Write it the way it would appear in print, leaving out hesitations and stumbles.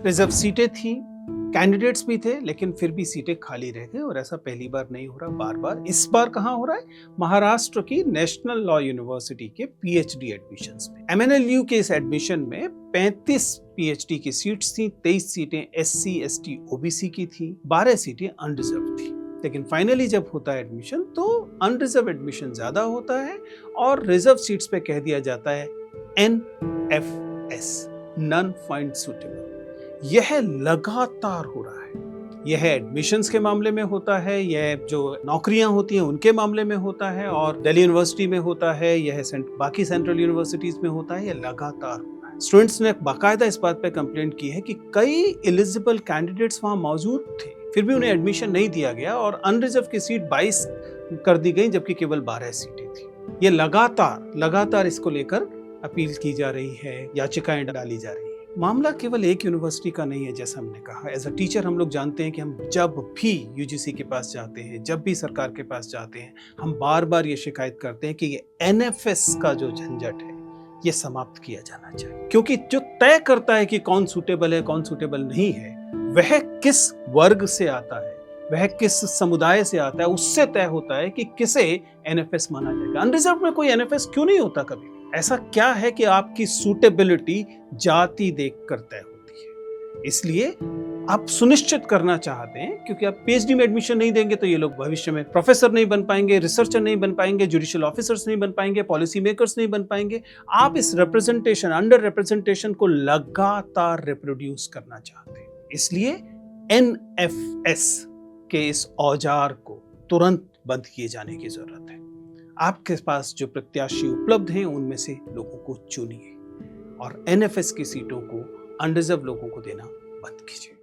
Reserve सीटें थी, candidates भी थे, लेकिन फिर भी सीटें खाली रह गई और ऐसा पहली बार नहीं हो रहा, बार बार। इस बार कहाँ हो रहा है? महाराष्ट्र की नेशनल लॉ यूनिवर्सिटी के पीएचडी एडमिशंस में। एमएनएलयू के इस एडमिशन में 35 पीएचडी की सीट्स थी, 23 सीटें एससी एसटी ओबीसी की थी, 12 सीटें अनरिजर्व थी। लेकिन फाइनली जब होता है एडमिशन तो अनरिजर्व एडमिशन ज्यादा होता है और रिजर्व सीट्स पे कह दिया जाता है NFS, नन फाइंड सूटेबल। यह लगातार हो रहा है। यह एडमिशंस के मामले में होता है, यह जो नौकरियां होती हैं उनके मामले में होता है, और दिल्ली यूनिवर्सिटी में होता है, यह बाकी सेंट्रल यूनिवर्सिटीज में होता है। यह लगातार हो रहा है। स्टूडेंट्स ने बाकायदा इस बात पे कंप्लेंट की है कि कई एलिजिबल कैंडिडेट्स वहां मौजूद थे, फिर भी उन्हें एडमिशन नहीं दिया गया और अनरिजर्व की सीट 22 कर दी गई, जबकि केवल 12 सीटें थी। ये लगातार इसको लेकर अपील की जा रही है, याचिकाएं डाली जा रही है। मामला केवल एक यूनिवर्सिटी का नहीं है। जैसा हमने कहा, एज अ टीचर हम लोग जानते हैं कि हम जब भी यूजीसी के पास जाते हैं, जब भी सरकार के पास जाते हैं, हम बार बार ये शिकायत करते हैं कि ये एनएफएस का जो झंझट है ये समाप्त किया जाना चाहिए, क्योंकि जो तय करता है कि कौन सूटेबल है कौन सूटेबल नहीं है, वह किस वर्ग से आता है, वह किस समुदाय से आता है, उससे तय होता है कि किसे एनएफएस माना जाएगा। अनरिजर्व में कोई एनएफएस क्यों नहीं होता कभी? ऐसा क्या है कि आपकी सूटेबिलिटी जाति देखकर तय होती है? इसलिए आप सुनिश्चित करना चाहते हैं, क्योंकि आप पीएचडी में एडमिशन नहीं देंगे तो ये लोग भविष्य में प्रोफेसर नहीं बन पाएंगे, रिसर्चर नहीं बन पाएंगे, जुडिशियल ऑफिसर्स नहीं बन पाएंगे, पॉलिसी मेकर्स नहीं बन पाएंगे। आप इस रिप्रेजेंटेशन, अंडर रिप्रेजेंटेशन को लगातार रिप्रोड्यूस करना चाहते हैं। इसलिए एनएफएस के इस औजार को तुरंत बंद किए जाने की जरूरत है। आपके पास जो प्रत्याशी उपलब्ध हैं उनमें से लोगों को चुनिए और एनएफएस की सीटों को अनरिजर्व लोगों को देना बंद कीजिए।